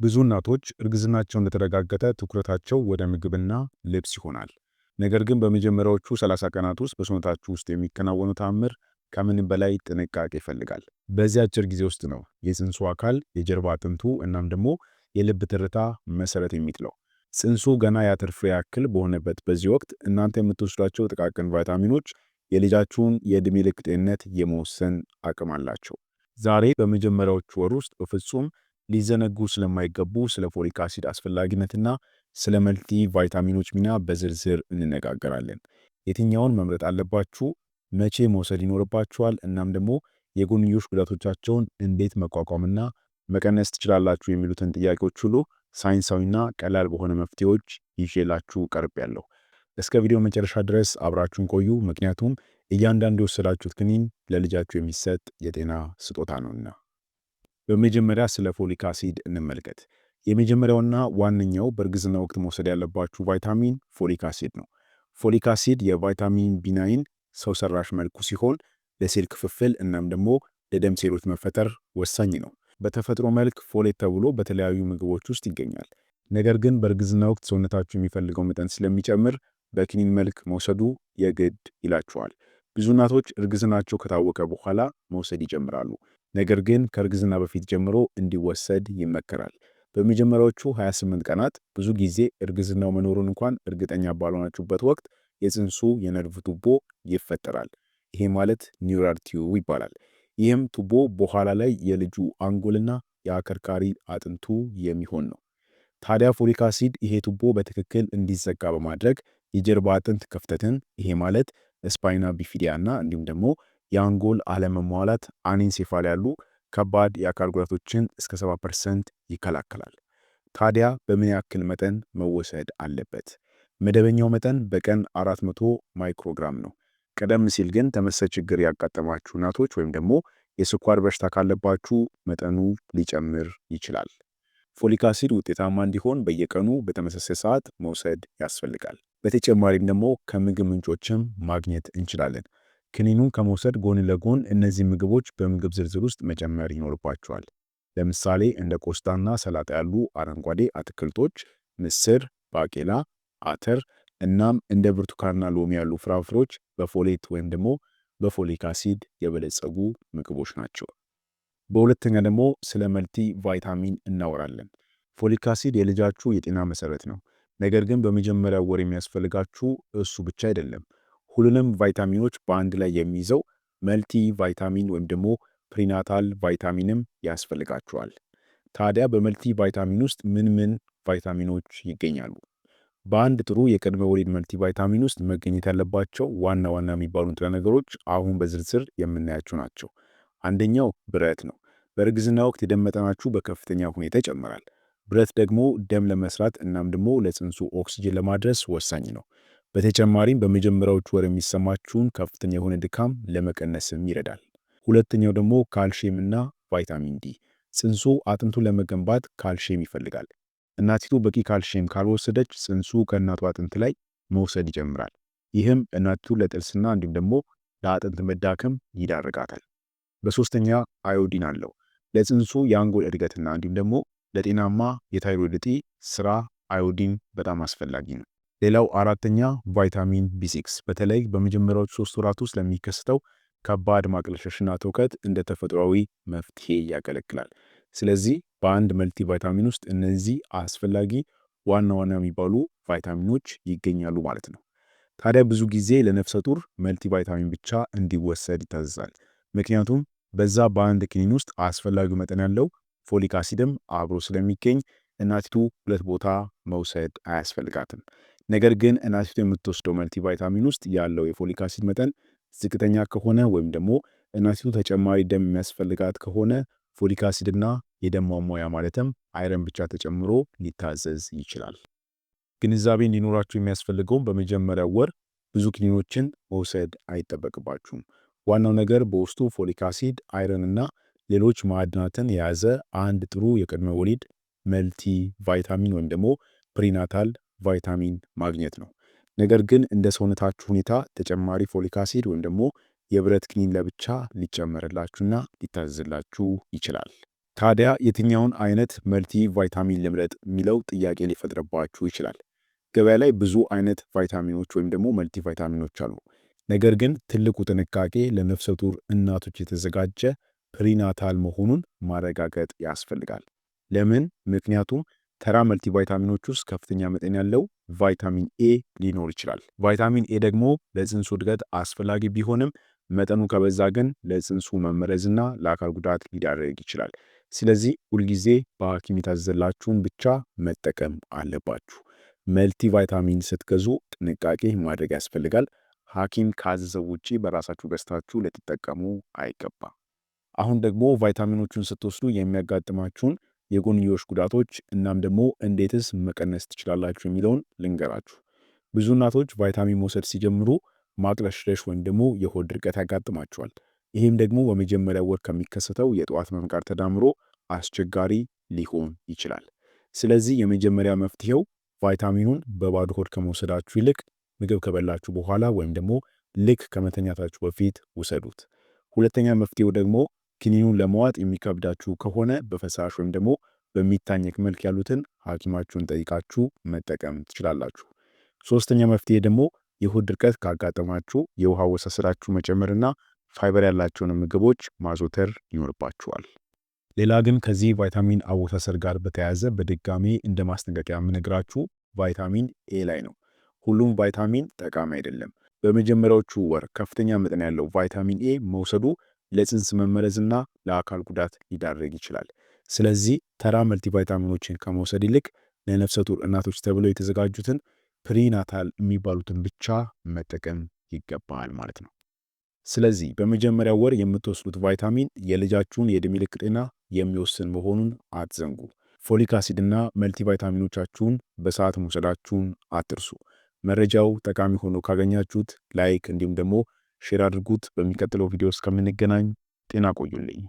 ብዙ እናቶች እርግዝናቸው እንደተረጋገጠ ትኩረታቸው ወደ ምግብና ልብስ ይሆናል። ነገር ግን በመጀመሪያዎቹ 30 ቀናት ውስጥ በሰውነታችሁ ውስጥ የሚከናወኑ ተአምር ከምንም በላይ ጥንቃቄ ይፈልጋል። በዚህ አጭር ጊዜ ውስጥ ነው የፅንሱ አካል፣ የጀርባ አጥንቱ እናም ደግሞ የልብ ትርታ መሰረት የሚጥለው። ፅንሱ ገና የአተር ፍሬ ያክል በሆነበት በዚህ ወቅት እናንተ የምትወስዷቸው ጥቃቅን ቫይታሚኖች የልጃችሁን የዕድሜ ልክ ጤንነት የመወሰን አቅም አላቸው። ዛሬ በመጀመሪያዎቹ ወር ውስጥ በፍጹም ሊዘነጉ ስለማይገቡ ስለ ፎሊክ አሲድ አስፈላጊነትና ስለ መልቲ ቫይታሚኖች ሚና በዝርዝር እንነጋገራለን። የትኛውን መምረጥ አለባችሁ፣ መቼ መውሰድ ይኖርባችኋል፣ እናም ደግሞ የጎንዮሽ ጉዳቶቻቸውን እንዴት መቋቋምና መቀነስ ትችላላችሁ የሚሉትን ጥያቄዎች ሁሉ ሳይንሳዊና ቀላል በሆነ መፍትሄዎች ይዤላችሁ ቀርቤያለሁ። እስከ ቪዲዮ መጨረሻ ድረስ አብራችሁን ቆዩ፣ ምክንያቱም እያንዳንዱ የወሰዳችሁት ክኒን ለልጃችሁ የሚሰጥ የጤና ስጦታ ነውና። በመጀመሪያ ስለ ፎሊክ አሲድ እንመልከት። የመጀመሪያውና ዋነኛው በእርግዝና ወቅት መውሰድ ያለባችሁ ቫይታሚን ፎሊክ አሲድ ነው። ፎሊክ አሲድ የቫይታሚን ቢ9 ሰው ሰራሽ መልኩ ሲሆን ለሴል ክፍፍል እናም ደግሞ ለደም ሴሎች መፈጠር ወሳኝ ነው። በተፈጥሮ መልክ ፎሌት ተብሎ በተለያዩ ምግቦች ውስጥ ይገኛል። ነገር ግን በእርግዝና ወቅት ሰውነታችሁ የሚፈልገው መጠን ስለሚጨምር በክኒን መልክ መውሰዱ የግድ ይላችኋል። ብዙ እናቶች እርግዝናቸው ከታወቀ በኋላ መውሰድ ይጀምራሉ። ነገር ግን ከእርግዝና በፊት ጀምሮ እንዲወሰድ ይመከራል። በመጀመሪያዎቹ 28 ቀናት ብዙ ጊዜ እርግዝናው መኖሩን እንኳን እርግጠኛ ባልሆናችሁበት ወቅት የፅንሱ የነርቭ ቱቦ ይፈጠራል። ይሄ ማለት ኒውራል ቲዩብ ይባላል። ይህም ቱቦ በኋላ ላይ የልጁ አንጎልና የአከርካሪ አጥንቱ የሚሆን ነው። ታዲያ ፎሊክ አሲድ ይሄ ቱቦ በትክክል እንዲዘጋ በማድረግ የጀርባ አጥንት ክፍተትን፣ ይሄ ማለት ስፓይና ቢፊዲያ እና እንዲሁም ደግሞ የአንጎል አለመሟላት አኔንሴፋል ያሉ ከባድ የአካል ጉዳቶችን እስከ 70% ይከላከላል። ታዲያ በምን ያክል መጠን መወሰድ አለበት? መደበኛው መጠን በቀን 400 ማይክሮግራም ነው። ቀደም ሲል ግን ተመሳሳይ ችግር ያጋጠማችሁ እናቶች ወይም ደግሞ የስኳር በሽታ ካለባችሁ መጠኑ ሊጨምር ይችላል። ፎሊክ አሲድ ውጤታማ እንዲሆን በየቀኑ በተመሳሳይ ሰዓት መውሰድ ያስፈልጋል። በተጨማሪም ደግሞ ከምግብ ምንጮችም ማግኘት እንችላለን። ክኒኑን ከመውሰድ ጎን ለጎን እነዚህ ምግቦች በምግብ ዝርዝር ውስጥ መጨመር ይኖርባቸዋል። ለምሳሌ እንደ ቆስጣና ሰላጣ ያሉ አረንጓዴ አትክልቶች፣ ምስር፣ ባቄላ፣ አተር እናም እንደ ብርቱካንና ሎሚ ያሉ ፍራፍሬዎች በፎሌት ወይም ደግሞ በፎሊክ አሲድ የበለጸጉ ምግቦች ናቸው። በሁለተኛ ደግሞ ስለ መልቲ ቫይታሚን እናወራለን። ፎሊክ አሲድ የልጃችሁ የጤና መሰረት ነው። ነገር ግን በመጀመሪያው ወር የሚያስፈልጋችሁ እሱ ብቻ አይደለም። ሁሉንም ቫይታሚኖች በአንድ ላይ የሚይዘው መልቲ ቫይታሚን ወይም ደግሞ ፕሪናታል ቫይታሚንም ያስፈልጋችኋል። ታዲያ በመልቲ ቫይታሚን ውስጥ ምን ምን ቫይታሚኖች ይገኛሉ? በአንድ ጥሩ የቅድመ ወሊድ መልቲ ቫይታሚን ውስጥ መገኘት ያለባቸው ዋና ዋና የሚባሉ ንጥረ ነገሮች አሁን በዝርዝር የምናያቸው ናቸው። አንደኛው ብረት ነው። በእርግዝና ወቅት የደም መጠናችሁ በከፍተኛ ሁኔታ ይጨምራል። ብረት ደግሞ ደም ለመስራት እናም ደግሞ ለፅንሱ ኦክሲጅን ለማድረስ ወሳኝ ነው። በተጨማሪም በመጀመሪያዎቹ ወር የሚሰማችሁን ከፍተኛ የሆነ ድካም ለመቀነስም ይረዳል። ሁለተኛው ደግሞ ካልሽየም እና ቫይታሚን ዲ። ፅንሱ አጥንቱን ለመገንባት ካልሽየም ይፈልጋል። እናቲቱ በቂ ካልሽየም ካልወሰደች ፅንሱ ከእናቱ አጥንት ላይ መውሰድ ይጀምራል። ይህም እናቲቱ ለጥርስና እንዲሁም ደግሞ ለአጥንት መዳከም ይዳርጋታል። በሶስተኛ አዮዲን አለው። ለፅንሱ የአንጎል እድገትና እንዲሁም ደግሞ ለጤናማ የታይሮይድ እጢ ስራ አዮዲን በጣም አስፈላጊ ነው። ሌላው አራተኛ ቫይታሚን ቢ6 በተለይ በመጀመሪያዎቹ 3 ወራት ውስጥ ለሚከሰተው ከባድ ማቅለሽለሽና ትውከት እንደ ተፈጥሯዊ መፍትሄ ያገለግላል። ስለዚህ በአንድ መልቲ ቫይታሚን ውስጥ እነዚህ አስፈላጊ ዋና ዋና የሚባሉ ቫይታሚኖች ይገኛሉ ማለት ነው። ታዲያ ብዙ ጊዜ ለነፍሰ ጡር መልቲ ቫይታሚን ብቻ እንዲወሰድ ይታዘዛል። ምክንያቱም በዛ በአንድ ክኒን ውስጥ አስፈላጊው መጠን ያለው ፎሊክ አሲድም አብሮ ስለሚገኝ እናቲቱ ሁለት ቦታ መውሰድ አያስፈልጋትም። ነገር ግን እናቲቱ የምትወስደው መልቲ ቫይታሚን ውስጥ ያለው የፎሊክ አሲድ መጠን ዝቅተኛ ከሆነ ወይም ደግሞ እናቲቱ ተጨማሪ ደም የሚያስፈልጋት ከሆነ ፎሊክ አሲድና የደም ማሟያ ማለትም አይረን ብቻ ተጨምሮ ሊታዘዝ ይችላል። ግንዛቤ እንዲኖራችሁ የሚያስፈልገው በመጀመሪያው ወር ብዙ ክኒኖችን መውሰድ አይጠበቅባችሁም። ዋናው ነገር በውስጡ ፎሊክ አሲድ፣ አይረን እና ሌሎች ማዕድናትን የያዘ አንድ ጥሩ የቅድመ ወሊድ መልቲ ቫይታሚን ወይም ደግሞ ፕሪናታል ቫይታሚን ማግኘት ነው። ነገር ግን እንደ ሰውነታችሁ ሁኔታ ተጨማሪ ፎሊክ አሲድ ወይም ደግሞ የብረት ክኒን ለብቻ ሊጨመርላችሁና ሊታዘዝላችሁ ይችላል። ታዲያ የትኛውን አይነት መልቲ ቫይታሚን ልምረጥ የሚለው ጥያቄ ሊፈጥርባችሁ ይችላል። ገበያ ላይ ብዙ አይነት ቫይታሚኖች ወይም ደግሞ መልቲ ቫይታሚኖች አሉ። ነገር ግን ትልቁ ጥንቃቄ ለነፍሰ ጡር እናቶች የተዘጋጀ ፕሪናታል መሆኑን ማረጋገጥ ያስፈልጋል። ለምን? ምክንያቱም ተራ መልቲ ቫይታሚኖች ውስጥ ከፍተኛ መጠን ያለው ቫይታሚን ኤ ሊኖር ይችላል። ቫይታሚን ኤ ደግሞ ለጽንሱ እድገት አስፈላጊ ቢሆንም መጠኑ ከበዛ ግን ለጽንሱ መመረዝና ለአካል ጉዳት ሊዳረግ ይችላል። ስለዚህ ሁልጊዜ በሐኪም የታዘዘላችሁን ብቻ መጠቀም አለባችሁ። መልቲ ቫይታሚን ስትገዙ ጥንቃቄ ማድረግ ያስፈልጋል። ሐኪም ካዘዘው ውጪ በራሳችሁ ገዝታችሁ ልትጠቀሙ አይገባም። አሁን ደግሞ ቫይታሚኖቹን ስትወስዱ የሚያጋጥማችሁን የጎንዮሽ ጉዳቶች እናም ደግሞ እንዴትስ መቀነስ ትችላላችሁ የሚለውን ልንገራችሁ። ብዙ እናቶች ቫይታሚን መውሰድ ሲጀምሩ ማቅለሽለሽ ወይም ደግሞ የሆድ ድርቀት ያጋጥማቸዋል። ይህም ደግሞ በመጀመሪያ ወር ከሚከሰተው የጠዋት ህመም ጋር ተዳምሮ አስቸጋሪ ሊሆን ይችላል። ስለዚህ የመጀመሪያ መፍትሄው ቫይታሚኑን በባዶ ሆድ ከመውሰዳችሁ ይልቅ ምግብ ከበላችሁ በኋላ ወይም ደግሞ ልክ ከመተኛታችሁ በፊት ውሰዱት። ሁለተኛ መፍትሄው ደግሞ ክኒኑን ለመዋጥ የሚከብዳችሁ ከሆነ በፈሳሽ ወይም ደግሞ በሚታኘክ መልክ ያሉትን ሐኪማችሁን ጠይቃችሁ መጠቀም ትችላላችሁ። ሶስተኛ መፍትሄ ደግሞ የሆድ ድርቀት ካጋጠማችሁ የውሃ አወሳሰዳችሁ መጨመርና ፋይበር ያላቸውን ምግቦች ማዘውተር ይኖርባችኋል። ሌላ ግን ከዚህ ቫይታሚን አወሳሰድ ጋር በተያያዘ በድጋሜ እንደ ማስጠንቀቂያ የምነግራችሁ ቫይታሚን ኤ ላይ ነው። ሁሉም ቫይታሚን ጠቃሚ አይደለም። በመጀመሪያዎቹ ወር ከፍተኛ መጠን ያለው ቫይታሚን ኤ መውሰዱ ለጽንስ መመረዝና ለአካል ጉዳት ሊዳረግ ይችላል። ስለዚህ ተራ መልቲ ቫይታሚኖችን ከመውሰድ ይልቅ ለነፍሰ ጡር እናቶች ተብለው የተዘጋጁትን ፕሪናታል የሚባሉትን ብቻ መጠቀም ይገባል ማለት ነው። ስለዚህ በመጀመሪያው ወር የምትወስዱት ቫይታሚን የልጃችሁን የዕድሜ ልክ ጤና የሚወስን መሆኑን አትዘንጉ። ፎሊክ አሲድ እና መልቲ ቫይታሚኖቻችሁን በሰዓት መውሰዳችሁን አትርሱ። መረጃው ጠቃሚ ሆኖ ካገኛችሁት ላይክ እንዲሁም ደግሞ ሼር አድርጉት። በሚቀጥለው ቪዲዮ እስከምንገናኝ ጤና ቆዩልኝ።